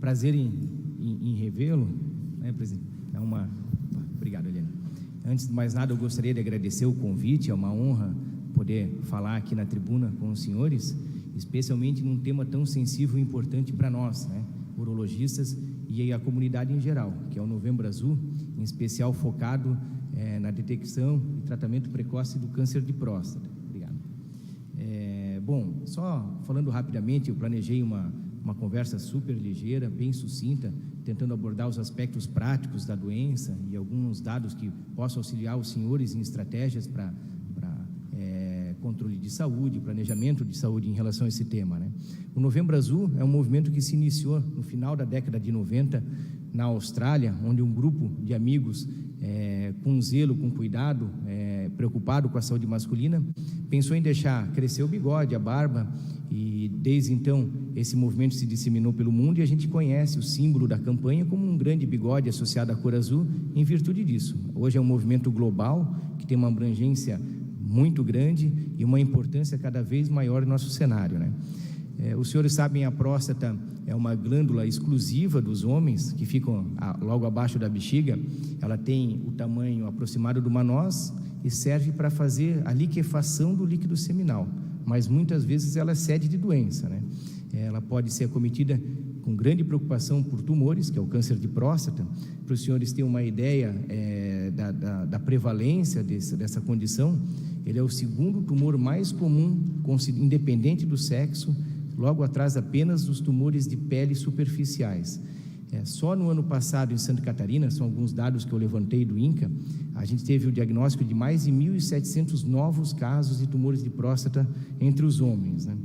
prazer em revê-lo, né, presidente? Obrigado, Helena. Antes de mais nada, eu gostaria de agradecer o convite, é uma honra poder falar aqui na tribuna com os senhores, especialmente num tema tão sensível e importante para nós, né, urologistas e a comunidade em geral, que é o Novembro Azul, em especial focado na detecção e tratamento precoce do câncer de próstata. Obrigado. Bom, só falando rapidamente, eu planejei uma conversa super ligeira, bem sucinta, tentando abordar os aspectos práticos da doença e alguns dados que possam auxiliar os senhores em estratégias para controle de saúde, planejamento de saúde em relação a esse tema, né? O Novembro Azul é um movimento que se iniciou no final da década de 90 na Austrália, onde um grupo de amigos, com zelo, com cuidado, preocupado com a saúde masculina, pensou em deixar crescer o bigode, a barba, e desde então esse movimento se disseminou pelo mundo e a gente conhece o símbolo da campanha como um grande bigode associado à cor azul em virtude disso. Hoje é um movimento global que tem uma abrangência muito grande e uma importância cada vez maior no nosso cenário, né? Os senhores sabem, a próstata é uma glândula exclusiva dos homens, que ficam logo abaixo da bexiga. Ela tem o tamanho aproximado de uma noz e serve para fazer a liquefação do líquido seminal, mas muitas vezes ela é sede de doença, né? Ela pode ser acometida com grande preocupação por tumores, que é o câncer de próstata. Para os senhores terem uma ideia da prevalência dessa condição, ele é o segundo tumor mais comum, independente do sexo, logo atrás apenas dos tumores de pele superficiais. Só no ano passado, em Santa Catarina, são alguns dados que eu levantei do INCA, a gente teve o diagnóstico de mais de 1.700 novos casos de tumores de próstata entre os homens, né?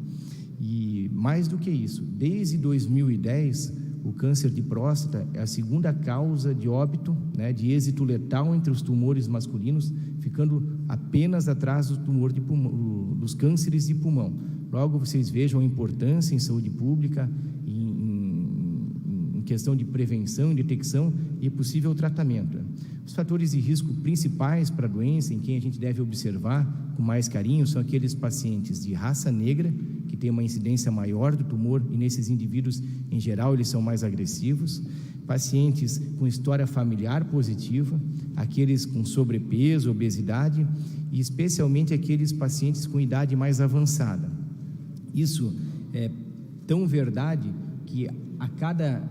E mais do que isso, desde 2010, o câncer de próstata é a segunda causa de óbito, né, de êxito letal entre os tumores masculinos, ficando apenas atrás do tumor de pulmão, dos cânceres de pulmão. Logo, vocês vejam a importância em saúde pública, em questão de prevenção, detecção e possível tratamento. Os fatores de risco principais para a doença, em quem a gente deve observar com mais carinho, são aqueles pacientes de raça negra, que tem uma incidência maior do tumor, e nesses indivíduos, em geral, eles são mais agressivos, pacientes com história familiar positiva, aqueles com sobrepeso, obesidade, e especialmente aqueles pacientes com idade mais avançada. Isso é tão verdade que a cada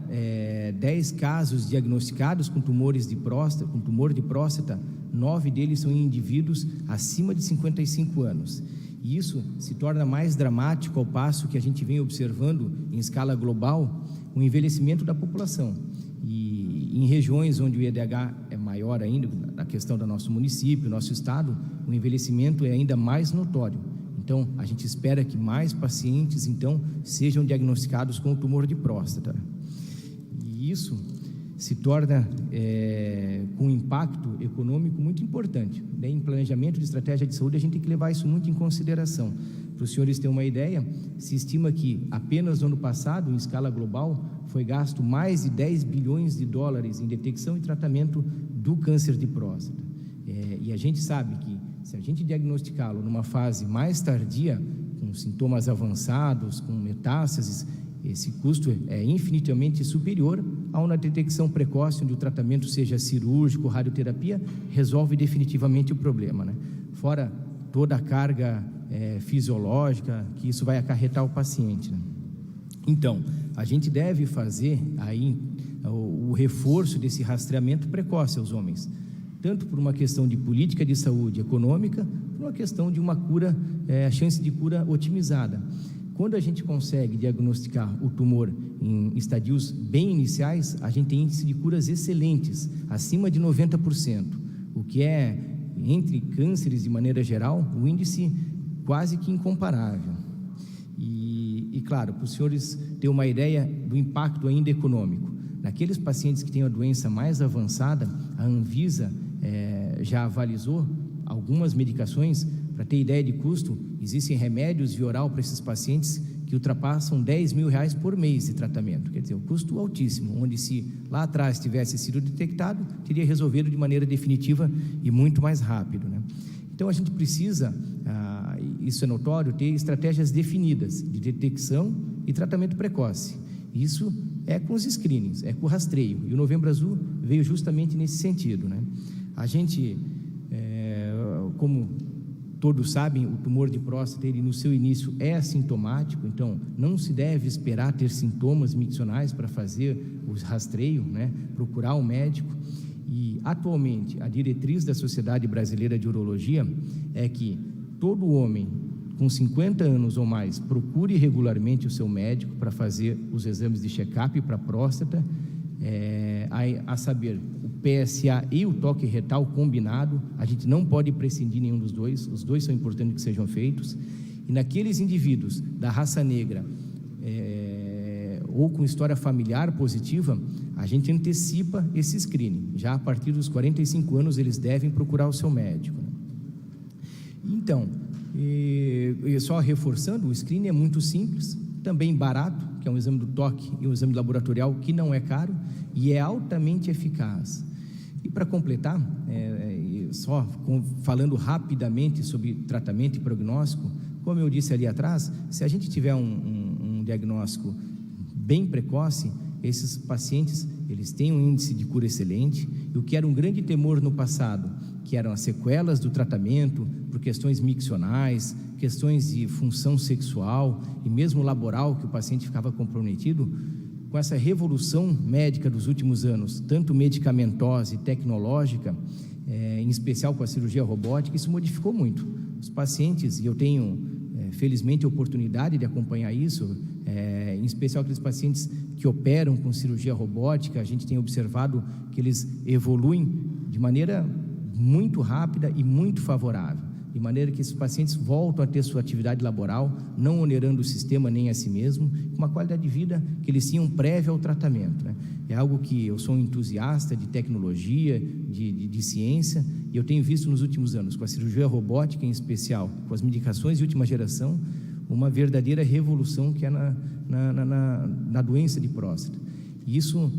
10 casos diagnosticados com tumores de próstata, com tumor de próstata, 9 deles são em indivíduos acima de 55 anos. E isso se torna mais dramático ao passo que a gente vem observando em escala global o envelhecimento da população. E em regiões onde o IDH é maior ainda, na questão do nosso município, nosso estado, o envelhecimento é ainda mais notório. Então, a gente espera que mais pacientes, então, sejam diagnosticados com o tumor de próstata. E isso se torna com um impacto econômico muito importante. Em planejamento de estratégia de saúde, a gente tem que levar isso muito em consideração. Para os senhores terem uma ideia, se estima que apenas no ano passado, em escala global, foi gasto mais de 10 bilhões de dólares em detecção e tratamento do câncer de próstata. E a gente sabe que, se a gente diagnosticá-lo numa fase mais tardia, com sintomas avançados, com metástases, esse custo é infinitamente superior a uma detecção precoce, onde o tratamento seja cirúrgico, radioterapia, resolve definitivamente o problema, né? Fora toda a carga fisiológica que isso vai acarretar ao paciente, né? Então, a gente deve fazer aí o reforço desse rastreamento precoce aos homens, tanto por uma questão de política de saúde econômica, por uma questão de uma cura, a chance de cura otimizada. Quando a gente consegue diagnosticar o tumor em estadios bem iniciais, a gente tem índice de curas excelentes, acima de 90%, o que é, entre cânceres de maneira geral, um índice quase que incomparável. E claro, para os senhores terem uma ideia do impacto ainda econômico, naqueles pacientes que têm a doença mais avançada, a Anvisa já avalizou algumas medicações. Para ter ideia de custo, existem remédios via oral para esses pacientes que ultrapassam R$10.000 por mês de tratamento. Quer dizer, um custo altíssimo, onde se lá atrás tivesse sido detectado, teria resolvido de maneira definitiva e muito mais rápido, né? Então, a gente precisa, isso é notório, ter estratégias definidas de detecção e tratamento precoce. Isso é com os screenings, é com o rastreio, e o Novembro Azul veio justamente nesse sentido, né? A gente, como todos sabem, o tumor de próstata, ele no seu início é assintomático, então não se deve esperar ter sintomas miccionais para fazer o rastreio, né? Procurar um médico. E atualmente a diretriz da Sociedade Brasileira de Urologia é que todo homem com 50 anos ou mais procure regularmente o seu médico para fazer os exames de check-up para a próstata, a saber, o PSA e o toque retal combinado. A gente não pode prescindir nenhum dos dois, os dois são importantes que sejam feitos. E naqueles indivíduos da raça negra ou com história familiar positiva, a gente antecipa esse screening. Já a partir dos 45 anos eles devem procurar o seu médico. Então, só reforçando, o screening é muito simples, também barato, que é um exame do toque e um exame laboratorial que não é caro e é altamente eficaz. E para completar, falando rapidamente sobre tratamento e prognóstico, como eu disse ali atrás, se a gente tiver um diagnóstico bem precoce, esses pacientes, eles têm um índice de cura excelente. E o que era um grande temor no passado, que eram as sequelas do tratamento, por questões miccionais, questões de função sexual e mesmo laboral, que o paciente ficava comprometido, com essa revolução médica dos últimos anos, tanto medicamentosa e tecnológica, em especial com a cirurgia robótica, isso modificou muito. Os pacientes, e eu tenho, felizmente, a oportunidade de acompanhar isso, em especial aqueles pacientes que operam com cirurgia robótica, a gente tem observado que eles evoluem de maneira muito rápida e muito favorável, de maneira que esses pacientes voltam a ter sua atividade laboral, não onerando o sistema nem a si mesmo, com uma qualidade de vida que eles tinham prévia ao tratamento, né? É algo que eu sou um entusiasta de tecnologia, de ciência, e eu tenho visto nos últimos anos, com a cirurgia robótica em especial, com as medicações de última geração, uma verdadeira revolução que é na doença de próstata. E isso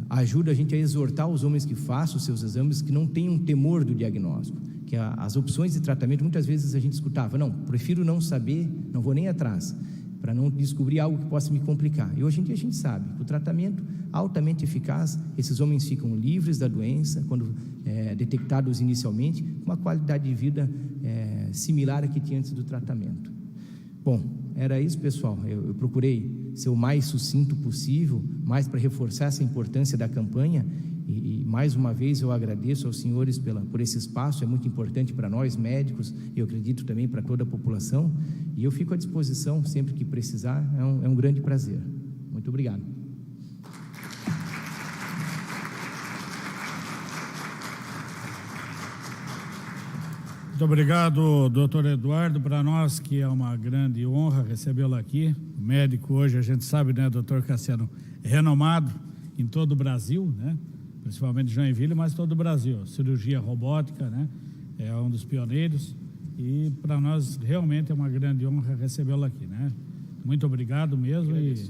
ajuda a gente a exortar os homens que façam os seus exames, que não tenham temor do diagnóstico, que as opções de tratamento, muitas vezes a gente escutava, não, prefiro não saber, não vou nem atrás, para não descobrir algo que possa me complicar. E hoje em dia a gente sabe que o tratamento altamente eficaz, esses homens ficam livres da doença, quando detectados inicialmente, com uma qualidade de vida similar à que tinha antes do tratamento. Bom, era isso, pessoal. Eu procurei ser o mais sucinto possível, mais para reforçar essa importância da campanha, e mais uma vez eu agradeço aos senhores por esse espaço, é muito importante para nós médicos, e eu acredito também para toda a população, e eu fico à disposição sempre que precisar, é um grande prazer. Muito obrigado. Muito obrigado, doutor Eduardo. Para nós que é uma grande honra recebê-lo aqui. O médico hoje, a gente sabe, né, doutor Cassiano, renomado em todo o Brasil, né, principalmente Joinville, mas todo o Brasil. Cirurgia robótica, né, é um dos pioneiros, e para nós realmente é uma grande honra recebê-lo aqui, né. Muito obrigado mesmo, e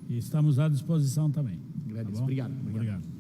estamos à disposição também. Tá, obrigado. Obrigado.